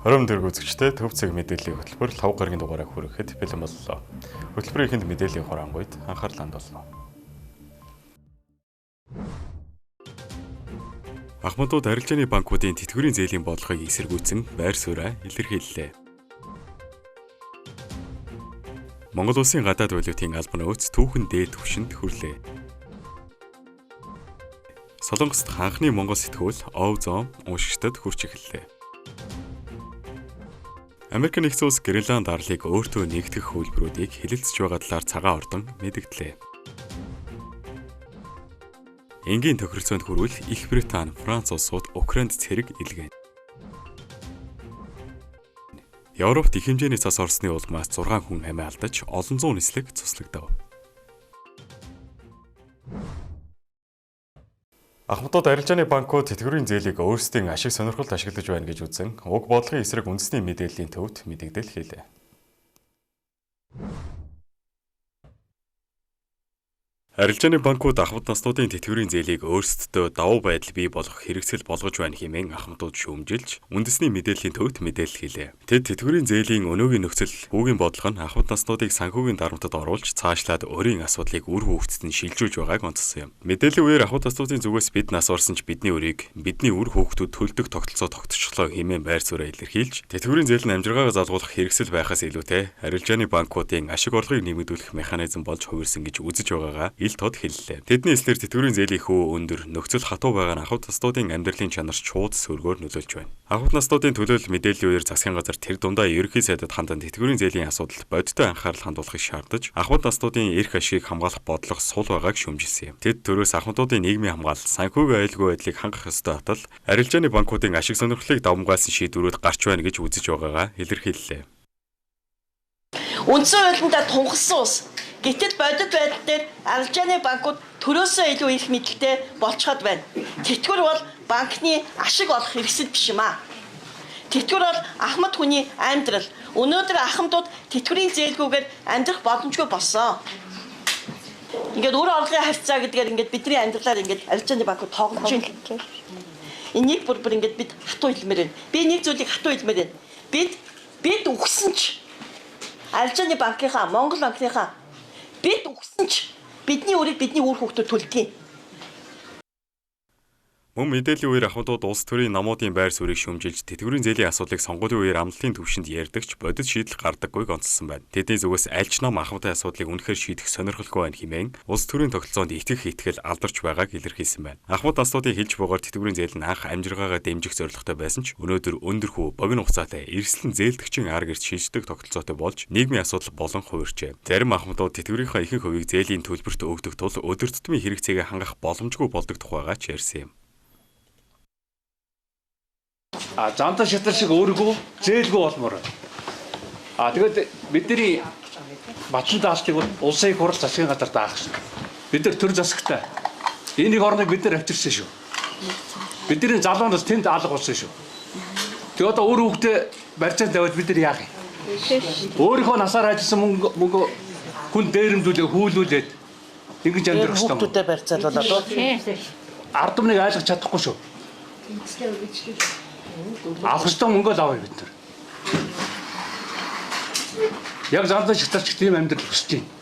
Орон дэрэг үзэгчтэй төв цаг мэдээллийн хөтөлбөр 5 гарагийн дугаараа хүрэхэд бэлэн боллоо. Хөтөлбөрийн эхэнд мэдээллийн хураангуйд анхаарал хандуулна. Ахмадууд арилжааны банкуудын тэтгэврийн зээлийн бодлогыг эсэргүүцэн байр сууриа илэрхийллээ. Монгол улсын гадаад валютын албан нөөц түүхэн дээд түвшинд хүрлээ. Солонгост анхны монгол сэтгүүл Овзон уншигчдад хүрч эхэллээ. Америк нэгдсэн улс Гренланд арлыг өөртөө нэгтгэх хөлбөрүүдийг хилэлцэж байгаа талаар цагаан ордон мэдэгдлээ. Энгийн тохиролцоонд хүрвэл Их Британи, Франц улсууд Украинд цэрэг илгээнэ. Европт их хэмжээний цас орсны улмаас 6 хүн амиа алдаж, олон зуун нислэг цуслагдав. Ахмадууд арилжааны банкуд тэтгэврийн зээлийг өөрсдийн ашиг сонирхолд ашиглаж байна гэж үзэн, уг бодлогын эсрэг үндэсний мэдээллийн төвд мэдэгдэл хийлээ. Арилжааны банкуд ахмад наснуудын тэтгэврийн зээлийг өөрсдөө давуу байдал бий болгох хэрэгсэл болгож байна хэмээн ахмадууд шүүмжилж, үндэсний мэдээллийн төвд мэдээлэл хийлээ. Тэд тэтгэврийн зээлийн өнөөгийн нөхцөл хүүгийн бодлого нь ахмад наснуудыг санхүүгийн дарамтад оруулж, цаашлаад өөрийн асуудлыг үр хөвгөцөд нь шилжүүлж байгааг онцлсон юм. Мэдээллийн үеэр ахмад наснуудын зүгээс бид нас орсон ч бидний өрийг бидний үр хөвгөтүүд төлдөг тогтолцоо тогтчихлоо хэмээн байр сууриа илэрхийлж, тэтгэврийн зээл нь амжиргаагаа залгуулах хэрэгсэл байхаас илүүтэй арилжааны банкуудын ашиг орлогыг нэмэгдүүлэх механизм болж хувирсан гэж үзэж байгаагаа ил тод хэллээ. Тэдний эслэр тэтгэврийн зээлийн хөө өндөр нөхцөл хатуу байгаа нь ахмад наснуудын амьдралын чанар шууд сөргөөр нөлөөлж байна. Ахмад наснуудын төлөөлөл мэдээллийн үеэр засгийн газар тэр дундаа ерөнхий сайдад хандан тэтгэврийн зээлийн асуудалд бодиттой анхаарал хандуулахыг шаардаж, ахмад наснуудын эрх ашигыг хамгаалах бодлого сул байгааг шүүмжилсэн юм. Тэд төрөөс ахмадуудын нийгмийн хамгаалалт, санхүүгийн аюулгүй байдлыг хангах ёстой атал арилжааны банкуудын ашиг сонирхлыг давмгаалсан шийдвэрүүд гарч байна гэж үзэж байгаагаа илэрхийллээ. Үндсэн хуулиндаа тунхагласан ус. Гэтэл бодит байдал дээр арилжааны банкуд төрөөсөө илүү их мэдлэлтэй болцоход байна. Тэтгэвэр бол банкны ашиг олох хэрэгсэл биш юм аа. Тэтгэвэр бол ахмад хүний амьдрал. Өнөөдөр ахмадууд тэтгэврийн зээлгүйгээр амьдрах боломжгүй болсон. Ингээд өөр орлогын харьцаа гэдгээр ингээд бидний амьдралаар ингээд арилжааны банкуд тоглож байна. Энийг бүр ингээд бид хатуу хэлмээр байна. Би нэг зүйлийг хатуу хэлмээр байна. Бид үхсэн ч арилжааны банкынхаа, Монгол банкныхаа бид үхсэн ч бидний үрийг бидний үр хүүхдүүд төлдөг. Мөн мэдээллийн үеэр ахмадууд улс төрийн намуудын байр суурийг шүүмжилж, тэтгэврийн зээлийн асуудлыг сонгуулийн үеэр амлалтын түвшинд ярьдагч бодит шийдэл гардаггүйг онцлсон байна. Тэдний зүгээс аль ч ном ахмадын асуудлыг үнэхээр шийдэх сонирхолгүй байна хэмээн улс төрийн тогтолцоонд итгэл алдарч байгааг илэрхийлсэн байна. Ахмад наснуудын хэлж бугаар тэтгэврийн зээл нь анх амжиргаагаа дэмжих зорилготой байсан ч өнөөдөр өндөрхүү богино хугацаатай эрсэлэн зээлдэгчийн ар гэрт шилждэг тогтолцоотой болж нийгмийн асуудал болон хувирчээ. Зарим ахмадууд тэтгэврийнхаа ихэнх хувийг зээлийн төлбөрт өгдөг тул өдөр тутмын хэрэгцээгээ хангах боломжгүй болдог тухайгаа ч ярьсан юм. Замтай шатар шиг өөргөө зээлгүй болмоор. Тэгээд бидний батлан даалтыг бол улсын их хурл засгийн газар даах шин. Бид нар төр засагтай. Энийг орныг бид нар авчирсан шүү. Бидний залуунаас тэнд алга болсон шүү. Тэгээд одоо өөр хүүхдээ барьцаанд тавиад бид нар яах юм? Өөрийнхөө насаар ажилласан мөнгө хүн дээрэмдүүлээ хүүлүүлээд ингэж амьдрах хэрэгтэй. Хүүхдүүдэд барьцаалуулаад ард түмнийг айлгаж чадахгүй шүү. Авах ёстой мөнгө л авъя бид нар. Яг замтай шигтарч тийм амьдрал хүсэж байна.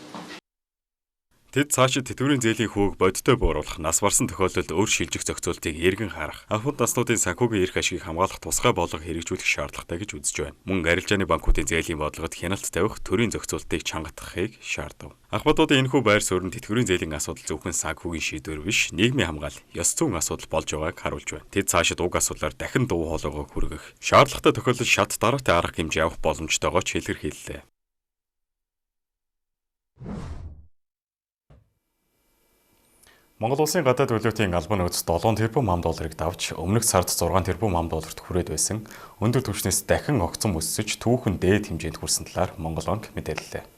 Тэд цаашид тэтгэврийн зээлийн хөөг бодиттой бууруулах, нас барсан тохиолдолд өөр шилжих зохицуултыг эргэн харах, ахмад наснуудын санхүүгийн эрх ашигыг хамгаалах тусгай бодлого хэрэгжүүлэх шаардлагатай гэж үзэж байна. Мөн арилжааны банкуудын зээлийн бодлогод хяналт тавих, төрийн зохицуултыг чангатгахыг шаардав. Ахмадуудын энэхүү байр суурь нь тэтгэврийн зээлийн асуудал зөвхөн санхүүгийн шийдвэр биш, нийгмийн хамгаалал, ёс зүйн асуудал болж байгааг харуулж байна. Тэд цаашид уг асуудлаар дахин дуу хоолойгоо хүргэх, шаардлагатай тохиолдолд шат дараатай арга хэмжээ авах боломжтойгоо ч илэрхийллээ. Монгол улсын гадаад валютын албан нөөц 7 тэрбум $, давж өмнөх сард 6 тэрбум $-т хүрээд байсан өндөр түвшнээс дахин огцом өссөж түүхэн дээд хэмжээнд хүрсэн талаар Монгол банк мэдээллээ.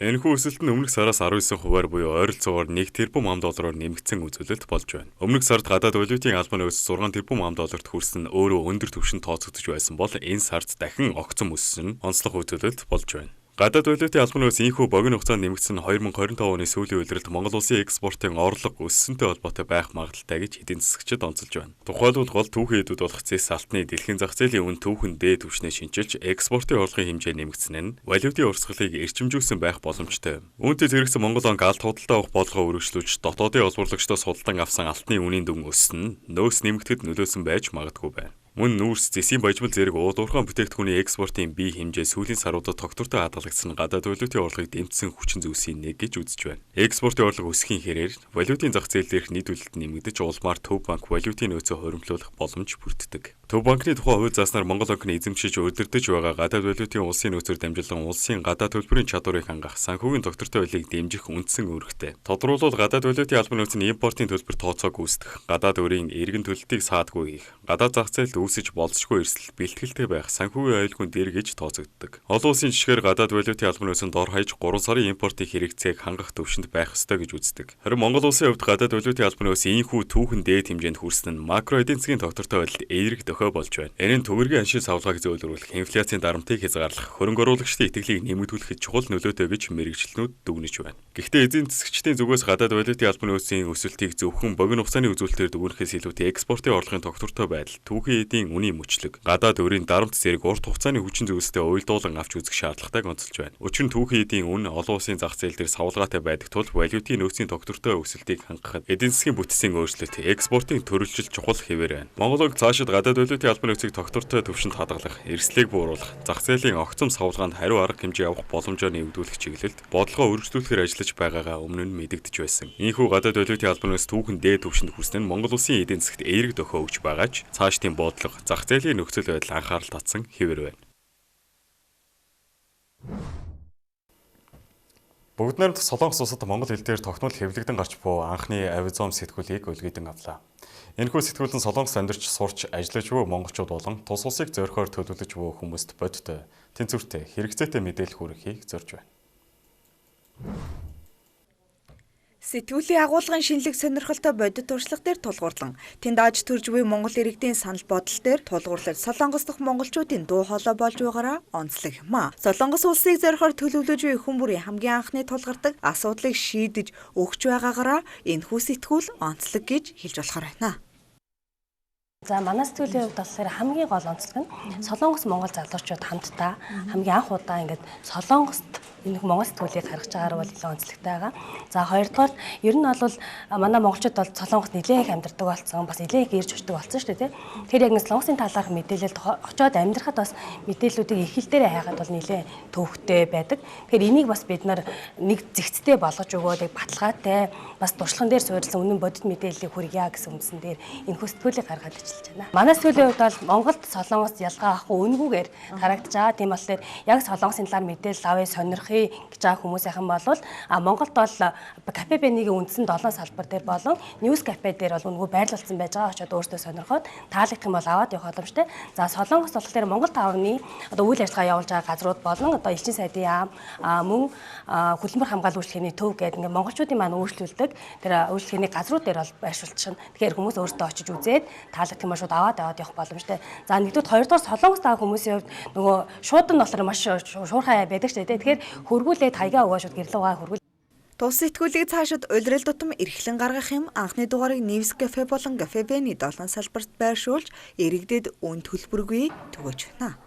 Энэхүү өсөлт нь өмнөх сараас 19% буюу ойролцоогоор 1 тэрбум $-оор нэмэгдсэн үзүүлэлт болж байна. Өмнөх сард гадаад валютын албан нөөц 6 тэрбум $-т хүрсэн өөрөө өндөр түвшинд тооцогдож байсан бол энэ сард дахин огцом өссөн онцлог үзүүлэлт болж байна. Гадаад валютын албанаас ийхүү богино хугацаанд нэмэгдсэн 2025 оны сүүлийн үеэрэлд Монгол улсын экспортын орлого өссөнтэй холбоотой байх магадaltaй гэж эдийн засагчид онцолж байна. Тухайлбал гол түүхэн эдүүд болох зэс алтны дэлхийн зах зээлийн үн түүхэн дээд түвшнээ шинжилж экспортын орлогын хэмжээ нэмэгдсэн нь валютын урсгалыг эрчимжүүлсэн байх боломжтой. Үүнтэй зэрэгсэн Монгол банк алт худалдаа авах бодлогоо өргөжлүүлж дотоодын олборлогчдоос худалдан авсан алтны үнийн дүн өссөн нь нөөц нэмэгдэхэд нөлөөсөн байж магадгүй байна. Мөн нүүрс зэсийн бажбал зэрэг уудуурхайн бүтээгдэхүүний экспортын бие хэмжээ сүүлийн саруудад тогтвортой хадгалагдсан гадаад валютын орлогыг дэмжсэн хүчин зүйлсийн нэг гэж үзэж байна. Экспортын орлого өсөхийн хэрээр валютын зах зээл дээрх нийт үлдэлт нэмэгдэж улмаар Төв банк валютын нөөцөө хуримтлуулах боломж бүрддэг. Төв банкны тухай хувь заснаар Монгол банкны эзэмшиж удирдах байгаа гадаад валютын улсын нөөцөөр дамжуулан улсын гадаад төлбөрийн чадварыг хангах санхүүгийн тогтвортой байдлыг дэмжих үндсэн үүрэгтэй. Тодорхойлбол гадаад валютын албан нөөц нь импортын төлбөр тооцоог үүсгэх, гадаад өрийн эргэн төлөлтийг саадгүй хийх, гадаад зах зээлд үүсэж болцсохгүй эрсдэл бэлтгэлтэй байх санхүүгийн аюулгүй дээр гэж тооцогддог. Олон улсын жишгээр гадаад валютын албан нөөцөнд дор хаяж 3 сарын импортын хэрэгцээг хангах төвшөнд байх ёстой гэж үздэг. Харин Монгол улсын хувьд гадаад валютын албан нөөц ийхүү түүхэн дээд хэмжээнд хүрсэн нь макро эдийн засгийн тогтвортой байдалд эерэг дохио болж байна. Энэ нь төгрөгийн аншийн савлгааг зөөлрүүлэх, инфляцийн дарамтыг хязгаарлах, хөрөнгө оруулагчдын итгэлийг нэмэгдүүлэхэд чухал нөлөөтэй гэж мэрэгчлэнүүд дүгнэж байна. Гэхдээ эзэн засагчдын зүгээс гадаад валютын албан нөөцийн өсөлтийг зөвхөн богино хугацааны үзүүлэлтээр дүгнэхээс илүүтэй экспортын орлогын тогтвортой байдал, түүхэн эдийн үнийн мөчлөг, гадаад өрийн дарамт зэрэг урт хугацааны хүчин зүйлстэй уялдуулан авч үзэх шаардлагатайг онцолж байна. Учир нь түүхэн эдийн үн олон улсын зах зээл дээр савлгаатай байдаг тул валютын нөөцийн тогтвортой өсөлтийг хангахад эдийн засгийн бүтцийн өөрчлөлт, экспортын төрөлжил чухал хэвээр байна. Монгол улс цаашид гадаад валютын албан нөөцийг тогтвортой төвшөнд хадгалах, эрсдлийг бууруулах, зах зээлийн огцом савлгаанд хариу арга хэмжээ авах боломжоо нэмэгдүүлэх чиглэлд бодлогоо өргөжлүүлэхээр ажиллаж байгаагаа өмнө нь мэдэгдэж байсан. Ийхүү гадаад валютын албан нөөц түүхэн дээд түвшинд хүрсэн нь Монгол улсын эдийн засагт эерэг дохио өгч байгаа ч цаашдын бодлого, зах зээлийн нөхцөл байдал анхаарал татсан хэвээр байна. Бүгд найрамдах Солонгос улсад монгол хэл дээр тогтмол хэвлэгдэн гарч буй анхны авизом сэтгүүлийг үлгэдэн авлаа. Энэхүү сэтгүүл нь Солонгос амьдарч сурч ажиллаж буй монголчууд болон тус улсыг зорихоор төлөвлөж буй хүмүүст бодтой, тэнцвэртэй, хэрэгцээтэй мэдээлэл хүргэхийг зорж байна. Сэтгүүлийн агуулгын шинэлэг сонирхолтой бодит туршлага дээр тулгуурлан тэнд аж төрж буй монгол иргэдийн санал бодол дээр тулгуурлаж Солонгос дахь монголчуудын дуу хоолой болж байгаараа онцлог юм а. Солонгос улсыг зорихоор төлөвлөж буй хүн бүрийн хамгийн анхны тулгардаг асуудлыг шийдэж өгч байгаагаараа энэхүү сэтгүүл онцлог гэж хэлж болохоор байна. За манай сэтгүүлийн хувьд болохоор хамгийн гол онцлог нь Солонгос монгол залуучууд хамтдаа хамгийн анх удаа ингээд Солонгост энэ монгол сэтгүүлийг гаргаж байгаагаар бол илүү онцлогтой байгаа. За хоёрдугаар ер нь бол манай монголчууд бол Солонгост нэлээх амьдардаг болсон, бас нэлээх ирж очдог болсон шүү дээ. Тэгэхээр яг нэг Солонгосын талаарх мэдээлэлд очиод амьдрахад бас мэдээллүүдийг их хэл дээрээ хайхад бол нэлээ төвхтэй байдаг. Тэгэхээр энийг бас бид нар нэг зэгцтэй болгож өгөөд яг баталгаатай бас туршлаган дээр суурилсан үнэн бодит мэдээллийг хүргье гэсэн үндсэн дээр энэхүү сэтгүүлийг гаргаад ажиллаж байна. Манай сэтгүүлийн хувьд бол Монголд Солонгост ялгаа авахгүй үнгүүгээр харагдаж байгаа. Тийм болохоор яг Солонгосын талаар мэдээлэл авъя сонирхъя гэж байгаа хүмүүсийнхэн бол Монголд бол кафе бэнийг үндсэн 7 салбар дээр болон ньюс кафе дээр бол үнгүү байрлуулсан байж байгаа. Очоод өөртөө сонирхоод таалагдах юм бол аваад явах боломжтой. За Солонгос болохоор Монгол тааврны одоо үйл ажиллагаа явуулж байгаа газрууд болон одоо элчин сайдын яам мөн хөлбөмбөр хамгаалал үйлчлэгээний төв гэдэг ингээд монголчуудын маань өөрчлөлдөг тэр үйлчлэгээний газрууд дээр бол байршуулчихна. Тэгэхээр хүмүүс өөртөө очиж үзээд таалагдах юм бол шууд аваад явах боломжтой. За нэгдүгээр хоёрдугаар Солонгос таах хүмүүсийн хувьд нөгөө шууд нь болохоор маш шуурхай байдаг ч тийм. Тэгэхээр хөргүүлээд хаягаа угаа шууд гэрлээ угаа хөргүүл. Тус сэтгүүлийг цаашид улирал тутам эрхлэн гаргах юм анхны дугаарыг Ньюс кафе болон кафе бэний 7 салбарт байршуулж иргэдэд үн төлбөргүй түгэж байна.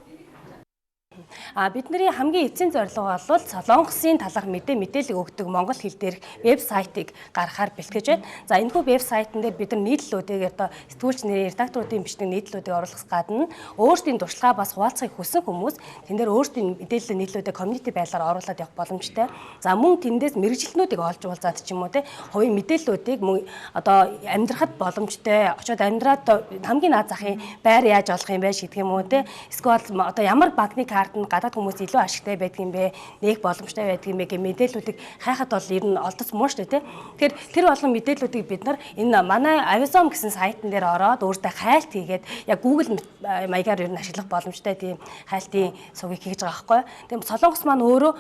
Бидний хамгийн эцсийн зорилго бол Солонгосын талаарх мэдээлэл өгдөг монгол хэл дээрх вебсайтыг гаргахаар бэлтгэж байна. За энэхүү вебсайтн дээр бид нар нийтлэлүүдийг одоо сэтгүүлч нэрийн редакторуудын бичдэг нийтлэлүүдийг оруулахаас гадна өөрсдийн туршлагаа бас хуваалцахыг хүссэн хүмүүс тэн дээр өөрсдийн мэдээлэл нийтлэлүүдийг community байдлаар оруулаад явах боломжтой. За мөн тэндээс мэрэгжилтнүүдийг олж уулзаад ч юм уу те хувийн мэдээллүүдийг мөн одоо амьдрахад боломжтой очоод амьдраад хамгийн наад захын байр яаж олох юм бэ гэдэг юм уу те эсвэл одоо ямар банкны карт гадаад хүмүүс илүү ашигтай байдаг юм бэ, нээх боломжтой байдаг юм бэ гэх мэдээллүүдийг хайхад бол ер нь олдоцмоо шүү дээ, тийм. Тэгэхээр тэр болгон мэдээллүүдийг бид нар энэ манай Avizom гэсэн сайтн дээр ороод өөртөө хайлт хийгээд яг Google маягаар ер нь ашиглах боломжтой тийм хайлтын сувгийг хийж байгаа байхгүй. Тийм Солонгос маань өөрөө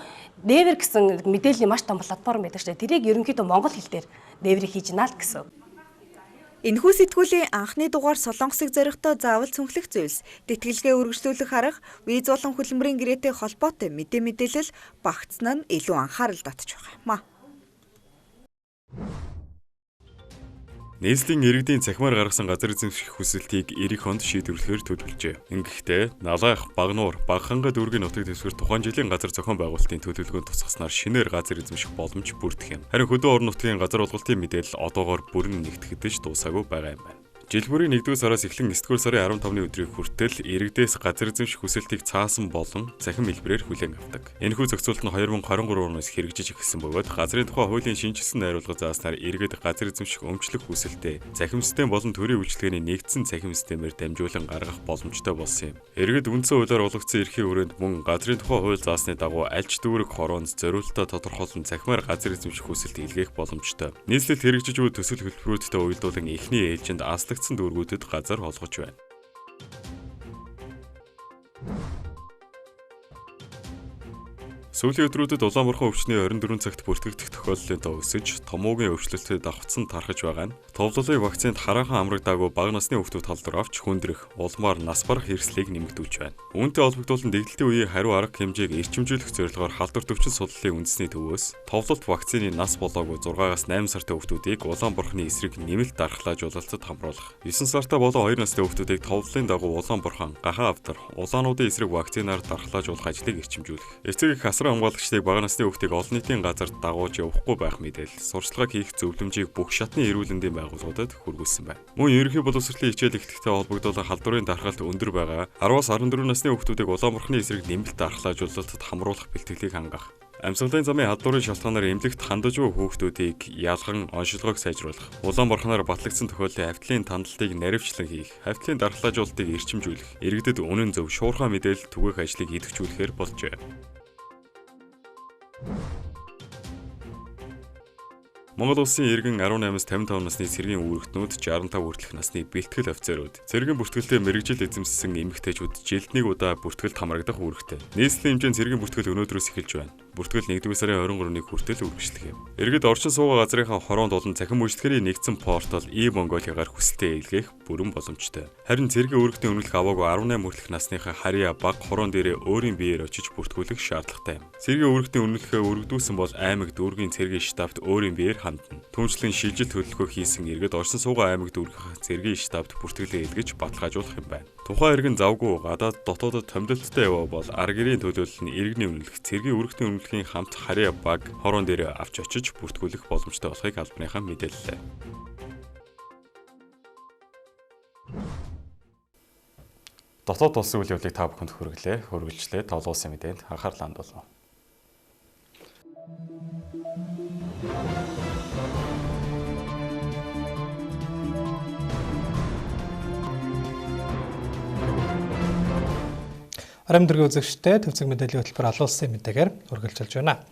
Naver гэсэн мэдээллийн маш том платформ байдаг шүү дээ. Тэрийг ерөнхийдөө монгол хэл дээр Naver хийж гинэ л гэсэн. Энэхүү сэтгүүлийн анхны дугаар Солонгосыг зорихдоо заавал цүнхлэх зүйлс, тэтгэлгээ үргэлжлүүлэх арга, виз болон хөдөлмөрийн гэрээтэй холбоотой мэдээлэл багтсан нь илүү анхаарал татж байгаа юм а. Нийслэлийн иргэдийн цахимаар гаргасан газар эзэмших хүсэлтийг эх онд шийдвэрлэхээр төлөвлөжээ. Ингэхдээ Налайх, Багнуур, Багханга дүүргийн нутаг дэвсгэр тухайн жилийн газар зохион байгуулалтын төлөвлөгөөнд тусгаснаар шинээр газар эзэмших боломж бүрдэх юм. Харин хөдөө орон нутгийн газар олголтын мэдээлэл одоогоор бүрэн нэгтгэж дуусаагүй байгаа юм байна. Жил бүрийн 1-р сараас эхлэн 9-р сарын 15-ны өдрийг хүртэл иргэдээс газар эзэмших хүсэлтийг цаасан болон цахим хэлбэрээр хүлээн авдаг. Энэхүү зохицуулт нь 2023 оноос хэрэгжиж эхэлсэн бөгөөд газрын тухай хуулийн шинжилсэн найруулга зааснаар иргэд газар эзэмших өмчлөх хүсэлтээ цахим систем болон төрийн үйлчилгээний нэгдсэн цахим системээр дамжуулан гаргах боломжтой болсон юм. Иргэд үндсэн хуулиар олгогдсон эрхийн хүрээнд мөн газрын тухай хууль заасны дагуу аль ч дүүрэг хороонд зориулалтаа тодорхойлон цахимаар газар эзэмших хүсэлт илгээх боломжтой. Нийслэлд хэрэгжиж буй төсөл хөтөлбөрүүдтэй уялдуулан эхний ээлжинд дүүргүүдэд газар олгож байна. Сүүлийн өдрүүдэд Улаанбурхан өвчний 24 цагт бүртгэгдэх тохиолдлын тоо өсөж, томоогийн өвчлөлтөд давхцсан тархаж байгаа нь товлолын вакцинд хараахан амрагдаагүй бага насны хүүхдүүд халдвар авч хүндрэх, улмаар нас барах хэрэгслийг нэмэгдүүлж байна. Үүнтэй холбогдуулан дэгдэлтийн үеийн хариу арга хэмжээг эрчимжүүлэх зорилгоор халдвар төвчин судлалын үндэсний төвөөс товлолт вакцины нас болоогүй 6-аас 8 сартай хүүхдүүдийг Улаанбурханы эсрэг нэмэлт дархлаажуулалтад хамруулах. 9 сартай болон 2 настай хүүхдүүдийг товлолын дагуу Улаанбурхан, Гахан авдар, улаануудын эсрэг вакцинаар дархлаажуулах ажлыг эрчимжүүлэх. Эцэг эх асран хамгаалагчдыг бага насны хүүхдийг олон нийтийн газарт дагуулж явахгүй байх мэдээлэл, сурталчилгаа хийх зөвлөмжийг бүх шатны эрүүл мэндийн байгууллагуудад хүргүүлсэн байна. Мөн ерөнхий боловсролын хичээл эхлэхтэй холбогдуулан халдварын дархалт өндөр байгаа 10-аас 14 насны хүүхдүүдийг Улаанбурханы эсрэг нэмэлт дархлаажуулалтад хамруулах бэлтгэлийг хангах. Амьсгалын замын халдварын шалтгаанаар эмнэлэгт хандаж буй хүүхдүүдийг ялган оншилгоог сайжруулах. Улаанбурханаар батлагдсан тохиолдлын хавьтлын тандалтыг наривчлан хийх, хавьтлын дархлаажуулалтыг эрчимжүүлэх, иргэдэд үнэн зөв шуурхай мэдээлэл түгээх ажлыг идэвхжүүлэхээр болжээ. Монгол улсын иргэн 18-аас 55 насны цэргийн үүрэгтнүүд 65 хүртэлх насны бэлтгэл офицерууд, цэргийн бүртгэлтэй мэргэжил эзэмссэн эмэгтэйчүүд жилдний удаа бүртгэлд хамрагдах үүрэгтэй. Нийслэлийн хэмжээнд цэргийн бүртгэл өнөөдрөөс эхэлж байна. Бүртгэл 1-р сарын 23-ны хүртэл үргэлжлэх юм. Иргэд орчин суугаа газрынхаа хороонд болон цахим үйлчлэгийн нэгдсэн портал e-Mongolia-гаар хүсэлтээ илгээх бүрэн боломжтой. Харин цэргийн үүрэгтийн үнэлэх аваагүй 18 хүртэлх насныхаа харьяа баг хороон дээрээ өөрийн биеэр очиж бүртгүүлэх шаардлагатай юм. Цэргийн үүрэгтийн үнэлэхээ өргөдүүлсэн бол аймаг дүүргийн цэргийн штабт өөрийн биеэр хандна. Түүнчлэн шилжилт хөдөлгөөн хийсэн иргэд орчин суугаа аймаг дүүргийнхаа цэргийн штабт бүртгэлээ илгэж баталгаажуулах юм байна. Тухайн иргэн завгүй гадаад дотоодод томилолттой яваа бол арга гэрийн төлөөлөл нь иргэний үнэлэх, цэргийн үүрэгтийн үнэлэхийн хамт харьяа баг хороон дээр авч очиж бүртгүүлэх боломжтой болохыг албаныхан мэдээллээ. Дотоод улсын үйл явдлыг та бүхэнд хүргэлжлээ. Тоол улсын мэдээнд анхаарлаа хандуулна. Арамдэргийн үзэгчтэй төвцөг мэдээллийн хөтөлбөр алуулсан мэдээгээр үргэлжилж байна.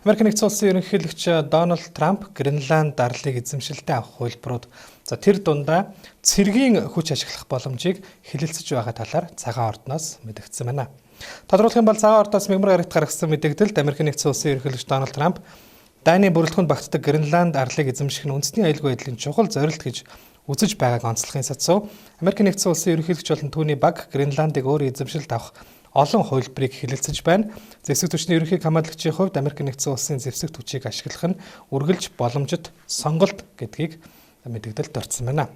Америк нэгдсэн улсын ерөнхийлөгч Дональд Трамп Гренланд арлыг эзэмшилтэд авах хувилбарууд тэр дундаа цэргийн хүч ашиглах боломжийг хэлэлцэж байгаа талаар цагаан ордноос мэдэгдсэн байна. Тодорхойлох юм бол цагаан ордноос мягмар гарагт гаргасан мэдээлэлд Америк нэгдсэн улсын ерөнхийлөгч Дональд Трамп Дайны бүрэлдэхүүнд багтдаг Гренланд арлыг эзэмших нь үндэсний аюулгүй байдлын чухал зорилт гэж үзэж байгааг онцлохын сацуу Америк нэгдсэн улсын ерөнхийлөгч болон түүний баг Гренландыг өөрөө эзэмшилд авах олон хувилбарыг хэлэлцэж байна. Зэвсэг түвшний ерөнхий хамгаалагчийн хувьд Америк нэгдсэн улсын зэвсэг түвшийг ашиглах нь үргэлж боломжит сонголт гэдгийг мэдэгдэлд орсон байна.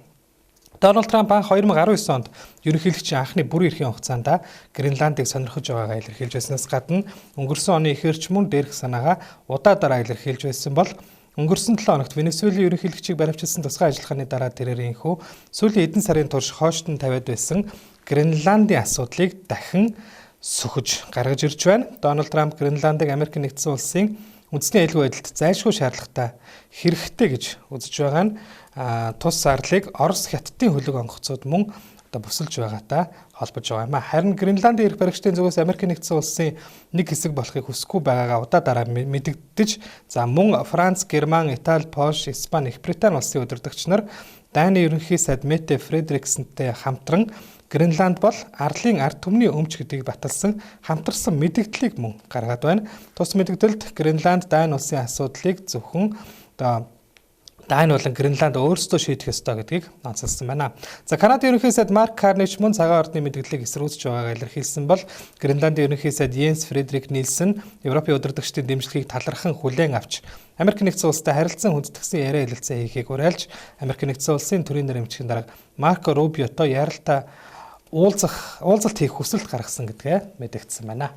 Дональд Трамп анх 2019 онд ерөнхийлөгчийн анхны бүрэн эрхийн хугацаанд Гренландыг сонирхож байгаагаа илэрхийлж байснаас гадна өнгөрсөн оны ихэрч мөн дээрх санаагаа удаа дараа илэрхийлж байсан бол өнгөрсөн 7 хоногт Венесуэлийн ерөнхийлөгчийг баривчилсан тусгай ажиллагааны дараа тэрээр инхүү сүүлийн эдэн сарын турш хойшд нь тавиад байсан Гренландын асуудлыг дахин сөхөж гаргаж ирж байна. Дональд Трамп Гренландыг Америк нэгдсэн улсын үндэсний аюулгүй байдалд зайлшгүй шаардлагатай хэрэгтэй гэж үзэж байгаа нь тус арлыг Орос хятадын хөлөг онгоцууд мөн бусалж байгаатай холбож байгаа юм. Харин Гренландын эрх баригчдын зүгээс Америк нэгдсэн улсын нэг хэсэг болохыг хүсэхгүй байгаагаа удаа дараа мэдэгдэж, мөн Франц, Герман, Итали, Польш, Испани, Их Британи улсын удирдагч нар Дайны ерөнхий сайд Метте Фредериксентэй хамтран Гренланд бол арлын ард түмний өмч гэдгийг баталсан хамтарсан мэдэгдлийг мөн гаргаад байна. Тус мэдэгдэлд Гренланд Дайн улсын асуудлыг зөвхөн Дайн болон Гренланд өөрсдөө шийдэх ёстой гэдгийг онцлсан байна. За Канадын ерөнхий сайд Марк Карнеч мөн цагаан ордны мэдээллийг эсрүүцэж байгаагаа илэрхийлсэн бол Гренландын ерөнхий сайд Йенс Фредерик Нильсен Европын удирдагчдын дэмжлэгийг талархан хүлээн авч Америк нэгдсэн улстай харилцан хүндэтгсэн яриа хэлэлцээ хийхийг уриалж Америк нэгдсэн улсын төрийн нэрмжийн дарга Марко Рубиото ярилтаа уулзалт хийх хүсэлт гаргасан гэдгээ мэдэгдсэн байна.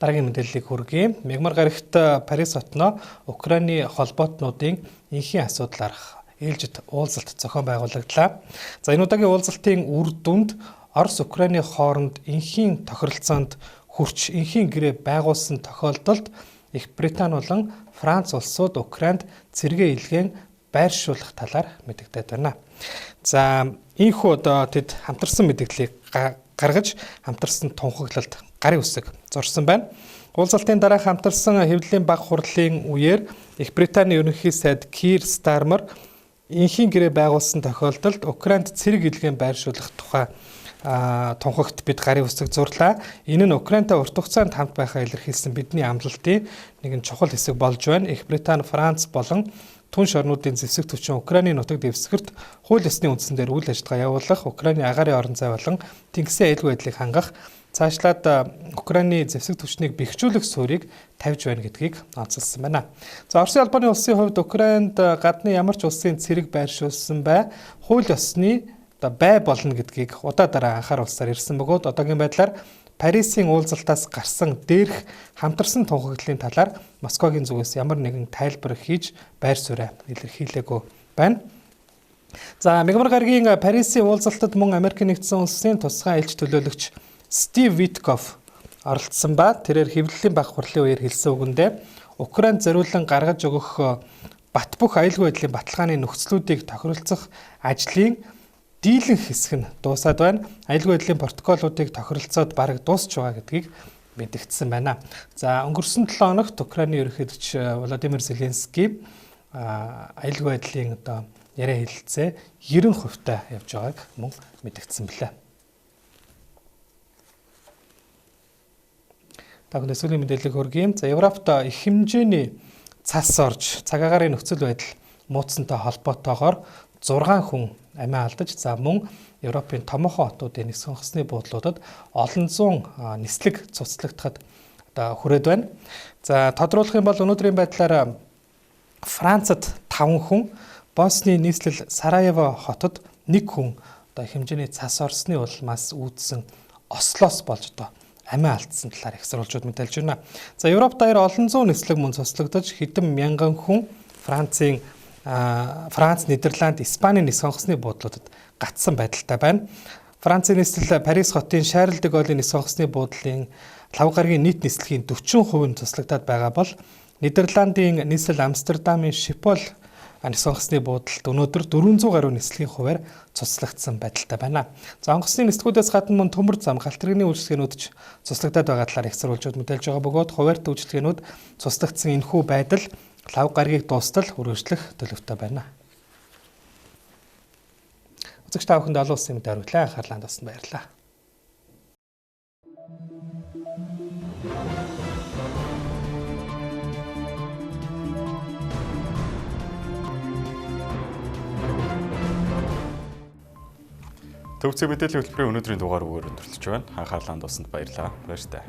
Дараагийн мэдээллийг хүргэе. Мягмар гарагт Парис хотноо Украины холбоотнуудын энхийн асуудлаар ээлжид уулзалт зохион байгуулагдлаа. За энэ удаагийн уулзалтын үр дүнд Орос Украины хооронд энхийн тохиролцоонд хүрч энхийн гэрээ байгуулсан тохиолдолд Их Британи болон Франц улсууд Украинд цэргээ илгээн байршуулах талаар мэдэгдээд байна. За ийхүү одоо тэд хамтарсан мэдээллийг гаргаж хамтарсан тунхаглалд гарын үсэг зурсан байна. Уулзалтын дараа хамтарсан хэвлэлийн баг хурлын үеэр Их Британий ерөнхий сайд Кир Стармер энхийн гэрээ байгуулсан тохиолдолд Украинд цэрэг илгээн байршуулах тухай тунхагт бид гарын үсэг зурлаа. Энэ нь Украинтай урт хугацаанд хамт байхаа илэрхийлсэн бидний амлалтын нэгэн чухал хэсэг болж байна. Их Британи, Франц болон түнш орнуудын зэвсэг түвшин Украиний нутаг дэвсгэрт хууль ёсны үндсэн дээр үйл ажиллагаа явуулах, Украиний агаарын орон зай болон тэнгисийн аюулгүй байдлыг хангах, цаашлаад Украиний зэвсэг түвшнийг бэхжүүлэх суурийг тавьж байна гэдгийг онцлсан байна. За Оросын албаны улсын хувьд Украинд гадны ямар ч улсын цэрэг байршуулсан бай хууль ёсны бай болно гэдгийг удаа дараа анхааруулсаар ирсэн бөгөөд одоогийн байдлаар Парисын уулзалтаас гарсан дээрх хамтарсан тунхаглалын талаар Москвагийн зүгээс ямар нэгэн тайлбар хийж байр суурь илэрхийлээгүй байна. За Мягмар гарагийн Парисын уулзалтад мөн Америк нэгдсэн улсын тусгай элч төлөөлөгч Стив Витков оролцсон ба тэрээр хэвлэлийн баг хурлын үеэр хэлсэн үгэндээ Украинд зориулан гаргаж өгөх бат бөх аюулгүй байдлын баталгааны нөхцлүүдийг тохиролцох ажлын дийлэн хэсэг нь дуусаад байна. Аюулгүй байдлын протоколуудыг тохиролцоод бараг дуусч байгаа гэдгийг мэдэгдсэн байна. За өнгөрсөн 7 хоногт Украины ерөнхийлөгч Владимир Зеленский аюулгүй байдлын одоо яриа хэлэлцээ 90% та явж байгааг мөн мэдэгдсэн билээ. Тэгвэл сүүлийн мэдээллийг хүргэе. За Европт их хэмжээний цас орж цагаагаарын нөхцөл байдал мууцсантай холбоотойгоор 6 хүн амиа алдаж за мөн Европын томоохон хотуудын нисэх онгоцны буудлуудад олон зуун нислэг цуцлагдахад одоо хүрээд байна. За тодруулах юм бол өнөөдрийн байдлаар Францад 5 хүн, Босны нийслэл Сараево хотод 1 хүн одоо хэмжээний цас орсны улмаас үүдсэн Ослоос болж одоо амиа алдсан талаар их сурвалжууд мэдээлж байна. За Европ даяар олон зуун нислэг мөн цуцлагдаж хэдэн мянган хүн Франц, Нидерланд, Испанийн нисэх онгоцны буудлуудад гатсан байдалтай байна. Францын нийслэл Парис хотын Шарль де Голлын нисэх онгоцны буудлын лав гарагийн нийт нислэгийн 40% нь цуцлагдаад байгаа бол Нидерландын нийслэл Амстердамын Шипол нисэх онгоцны буудалд өнөөдөр 400 гаруй нислэгийн хуваар цуцлагдсан байдалтай байна. За онгоцны нислэгүүдээс гадна мөн төмөр зам, галтрэгний үйлчлэгээнүүд ч цуцлагдаад байгаа талаар их сурвалжууд мэдээлж байгаа бөгөөд хуваарьт үйлчлэгээнүүд цуцлагдсан энэхүү байдал лав гарагийг дуустал үргэлжлэх төлөвтэй байна. Үзэгч та бүхэнд олон улсын мэдээ хүргэлээ. Анхаарлаа хандуулсанд баярлалаа. Төвцөө мэдээллийн хөтөлбөрийн өнөөдрийн дугаар өгөр өндөрлөж байна. Анхаарлаа хандуулсанд баярлалаа. Баяр таа.